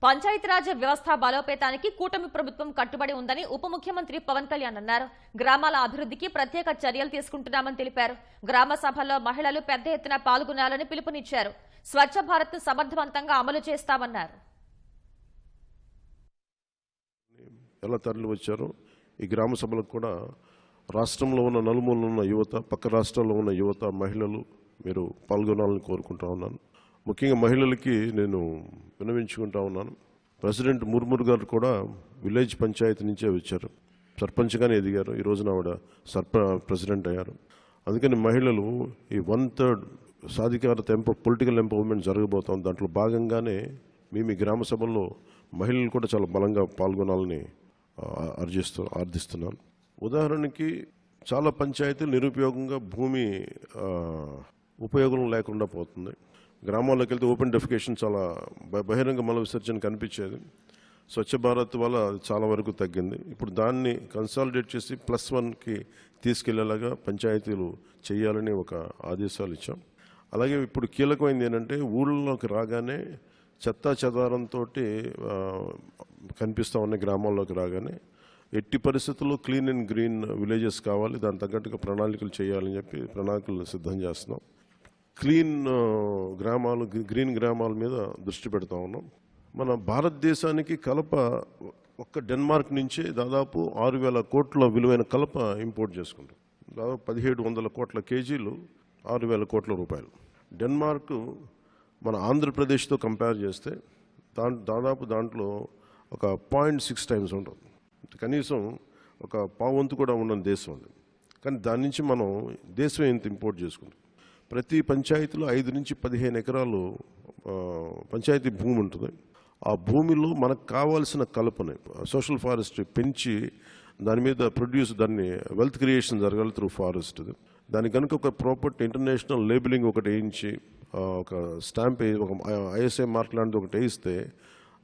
పంచాయతీరాజ్ వ్యవస్థ బలోపేతానికి కూటమి ప్రభుత్వం కట్టుబడి ఉందని ఉప ముఖ్యమంత్రి పవన్ కళ్యాణ్ అన్నారు. గ్రామాల అభివృద్ధికి ప్రత్యేక చర్యలు తీసుకుంటున్నామని తెలిపారు. గ్రామ సభల్లో మహిళలు పెద్ద ఎత్తున పాల్గొనాలని పిలుపునిచ్చారు. స్వచ్ఛ భారత్ ను సమర్థవంతంగా అమలు చేస్తామన్నారు. ఎలా తరలి వచ్చారో ఈ గ్రామ సభలకు కూడా రాష్ట్రంలో ఉన్న నలుమూలన ఉన్న యువత, పక్క రాష్ట్రాల్లో ఉన్న యువత, మహిళలు మీరు పాల్గొనాలని కోరుకుంటా ఉన్నాను. ముఖ్యంగా మహిళలకి నేను విన్నవించుకుంటా ఉన్నాను. ప్రెసిడెంట్ ముర్ముర్ గారు కూడా విలేజ్ పంచాయతీ నుంచే వచ్చారు, సర్పంచ్గానే ఎదిగారు. ఈ రోజున ఆవిడ ప్రెసిడెంట్ అయ్యారు. అందుకని మహిళలు ఈ 1/3 సాధికారత పొలిటికల్ ఎంపవర్మెంట్ జరగబోతోంది. దాంట్లో భాగంగానే మేము ఈ గ్రామ సభల్లో మహిళలు కూడా చాలా బలంగా పాల్గొనాలని ఆర్థిస్తున్నాను. ఉదాహరణకి చాలా పంచాయతీలు నిరుపయోగంగా భూమి ఉపయోగం లేకుండా పోతుంది. గ్రామాల్లోకి వెళ్తే ఓపెన్ డెఫికేషన్ చాలా బహిరంగ మల విసర్జన కనిపించేది. స్వచ్ఛ భారత్ వల్ల అది చాలా వరకు తగ్గింది. ఇప్పుడు దాన్ని కన్సాలిడేట్ చేసి +1కి తీసుకెళ్లేలాగా పంచాయతీలు చేయాలని ఒక ఆదేశాలు ఇచ్చాం. అలాగే ఇప్పుడు కీలకమైనది ఏంటంటే ఊళ్ళలోకి రాగానే చెత్తా చెదారంతో కనిపిస్తూ ఉన్న గ్రామాల్లోకి రాగానే ఎట్టి పరిస్థితుల్లో క్లీన్ అండ్ గ్రీన్ విలేజెస్ కావాలి, దాని తగ్గట్టుగా ప్రణాళికలు చేయాలని చెప్పి ప్రణాళికలు సిద్ధం చేస్తున్నాం. క్లీన్ గ్రామాలు, గ్రీన్ గ్రామాల మీద దృష్టి పెడతా ఉన్నాం. మన భారతదేశానికి కలప ఒక్క డెన్మార్క్ నుంచే దాదాపు 6,000 కోట్ల విలువైన కలప ఇంపోర్ట్ చేసుకుంటాం. దాదాపు 1,700 కోట్ల కేజీలు, 6,000 కోట్ల రూపాయలు. డెన్మార్క్ మన ఆంధ్రప్రదేశ్తో కంపేర్ చేస్తే దాదాపు దాంట్లో ఒక 0.6 టైమ్స్ ఉంటుంది. కనీసం ఒక పావంతు కూడా ఉన్న దేశం అది. కానీ దాని నుంచి మనం దేశం ఎంత ఇంపోర్ట్ చేసుకుంటాం. ప్రతి పంచాయతీలో 5 నుంచి 15 ఎకరాలు పంచాయతీ భూమి ఉంటుంది. ఆ భూమిలో మనకు కావాల్సిన కలపని సోషల్ ఫారెస్ట్రీ పెంచి దాని మీద దాన్ని వెల్త్ క్రియేషన్ జరగాలి త్రూ ఫారెస్ట్. దానికి కనుక ఒక ప్రాపర్టీ ఇంటర్నేషనల్ లేబులింగ్ ఒకటి వేయించి ఒక స్టాంప్ ఒక ISI మార్క్ లాంటిది ఒకటి వేయిస్తే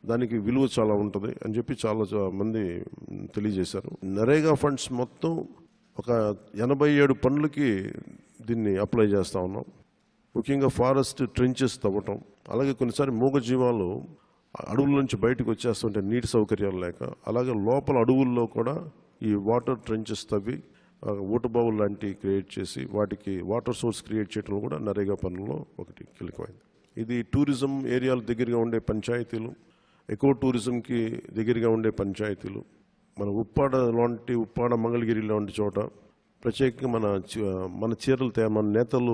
దానికి విలువ చాలా ఉంటుంది అని చెప్పి చాలా మంది తెలియజేశారు. నరేగా ఫండ్స్ మొత్తం ఒక 87 పనులకి దీన్ని అప్లై చేస్తూ ఉన్నాం. ముఖ్యంగా ఫారెస్ట్ ట్రెంచెస్ తవ్వటం, అలాగే కొన్నిసారి మూగజీవాలు అడవుల నుంచి బయటకు వచ్చేస్తుంటే నీటి సౌకర్యాలు లేక, అలాగే లోపల అడవుల్లో కూడా ఈ వాటర్ ట్రెంచెస్ తవ్వి ఊటబావులు లాంటివి క్రియేట్ చేసి వాటికి వాటర్ సోర్స్ క్రియేట్ చేయడంలో కూడా నరేగా పనుల్లో ఒకటి కీలకమైంది. ఇది టూరిజం ఏరియాల దగ్గరగా ఉండే పంచాయతీలు, ఎకో టూరిజంకి దగ్గరగా ఉండే పంచాయతీలు, మన ఉప్పాడ మంగళగిరి లాంటి చోట ప్రత్యేకంగా మన చీరలు మన నేతలు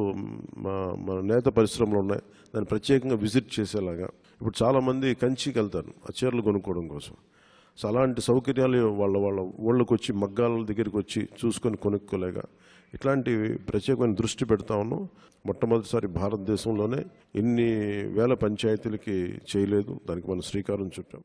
మన నేత పరిశ్రమలు ఉన్నాయి, దాన్ని ప్రత్యేకంగా విజిట్ చేసేలాగా. ఇప్పుడు చాలామంది కంచికి వెళ్తారు ఆ చీరలు కొనుక్కోవడం కోసం. సో అలాంటి సౌకర్యాలు వాళ్ళ ఊళ్ళకి వచ్చి మగ్గాల దగ్గరికి వచ్చి చూసుకొని కొనుక్కోలేక ఇట్లాంటివి ప్రత్యేకమైన దృష్టి పెడతా ఉన్నాం. మొట్టమొదటిసారి భారతదేశంలోనే ఇన్ని వేల పంచాయతీలకి చేయలేదు, దానికి మనం శ్రీకారం చుట్టాం.